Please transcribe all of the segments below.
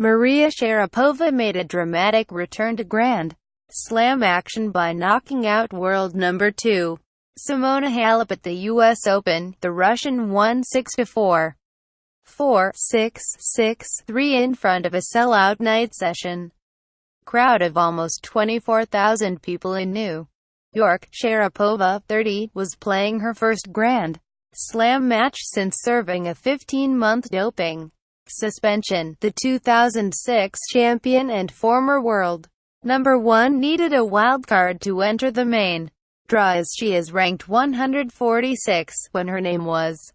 Maria Sharapova made a dramatic return to Grand Slam action by knocking out world number 2 Simona Halep at the U.S. Open. The Russian won 6-4, 4-6, 6-3 in front of a sellout night session crowd of almost 24,000 people in New York. Sharapova, 30, was playing her first Grand Slam match since serving a 15-month doping suspension. The 2006 champion and former world number 1 needed a wildcard to enter the main draw, as she is ranked 146 when her name was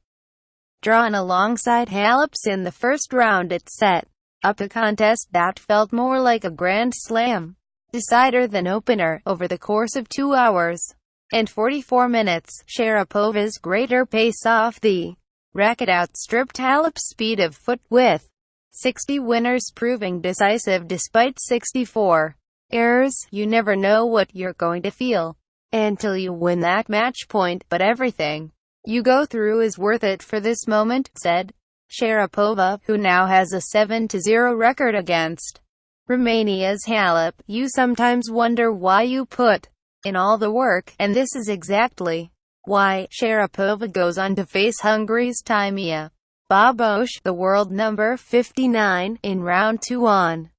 drawn alongside Halep's in the first round. It set up a contest that felt more like a Grand Slam decider than opener. Over the course of 2 hours and 44 minutes, Sharapova's greater pace off the racket outstripped Halep's speed of foot, with 60 winners proving decisive despite 64 errors. You never know what you're going to feel until you win that match point, but everything you go through is worth it for this moment, said Sharapova, who now has a 7-0 record against Romania's Halep. You sometimes wonder why you put in all the work, and this is exactly why. Sharapova goes on to face Hungary's Timea Babos, the world number 59, in round 2 on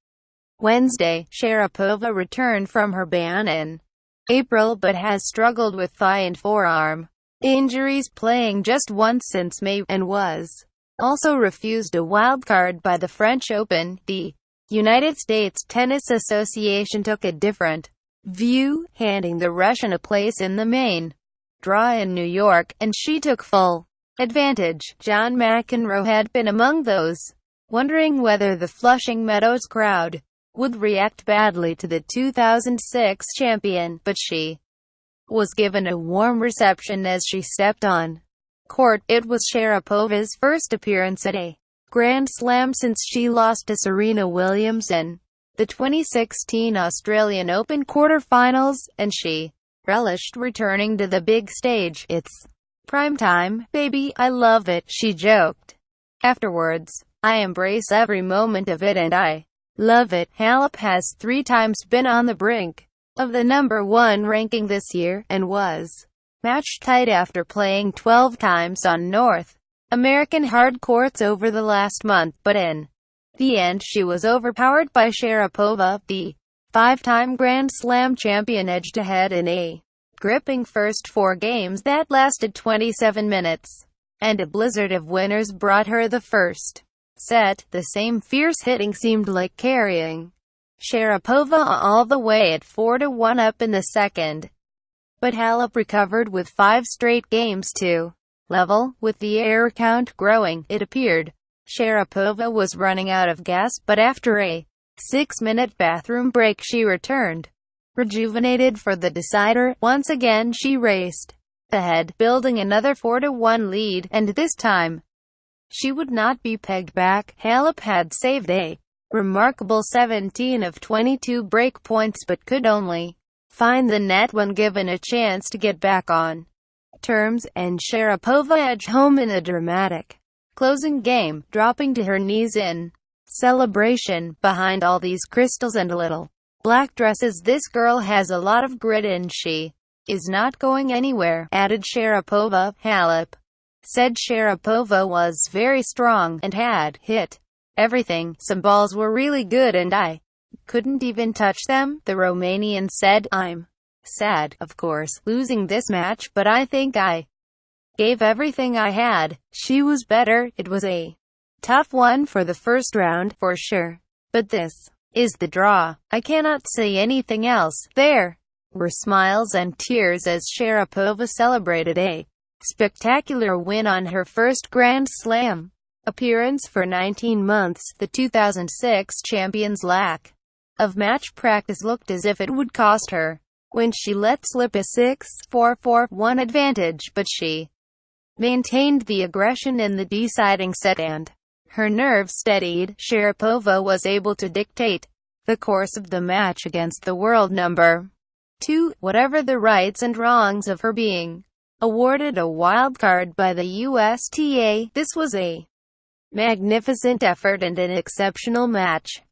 Wednesday. Sharapova returned from her ban in April but has struggled with thigh and forearm injuries, playing just once since May, and was also refused a wildcard by the French Open. The United States Tennis Association took a different view, handing the Russian a place in the main draw in New York, and she took full advantage. John McEnroe had been among those wondering whether the Flushing Meadows crowd would react badly to the 2006 champion, but she was given a warm reception as she stepped on court. It was Sharapova's first appearance at a Grand Slam since she lost to Serena Williams in the 2016 Australian Open quarterfinals, and she relished returning to the big stage. It's prime time, baby, I love it, she joked. Afterwards, I embrace every moment of it and I love it. Halep has 3 times been on the brink of the number 1 ranking this year, and was match tight after playing 12 times on North American hard courts over the last month, but in the end she was overpowered by Sharapova. The 5-time Grand Slam champion edged ahead in a gripping first 4 games that lasted 27 minutes, and a blizzard of winners brought her the first set. The same fierce hitting seemed like carrying Sharapova all the way at 4-1 up in the second, but Halep recovered with 5 straight games to level. With the error count growing, it appeared Sharapova was running out of gas, but after a 6-minute bathroom break she returned rejuvenated for the decider. Once again she raced ahead, building another 4-1 lead, and this time she would not be pegged back. Halep had saved a remarkable 17 of 22 break points but could only find the net when given a chance to get back on terms, and Sharapova edged home in a dramatic closing game, dropping to her knees in celebration. Behind all these crystals and little black dresses, this girl has a lot of grit and she is not going anywhere, added Sharapova. Halep said Sharapova was very strong and had hit everything. Some balls were really good and I couldn't even touch them. The Romanian said, I'm sad, of course, losing this match, but I think I gave everything I had. She was better. It was a tough one for the first round, for sure. But this is the draw. I cannot say anything else. There were smiles and tears as Sharapova celebrated a spectacular win on her first Grand Slam appearance for 19 months. The 2006 champion's lack of match practice looked as if it would cost her when she let slip a 6-4-4-1 advantage, but she maintained the aggression in the deciding set and her nerve steadied. Sharapova was able to dictate the course of the match against the world number 2, whatever the rights and wrongs of her being awarded a wild card by the USTA. This was a magnificent effort and an exceptional match.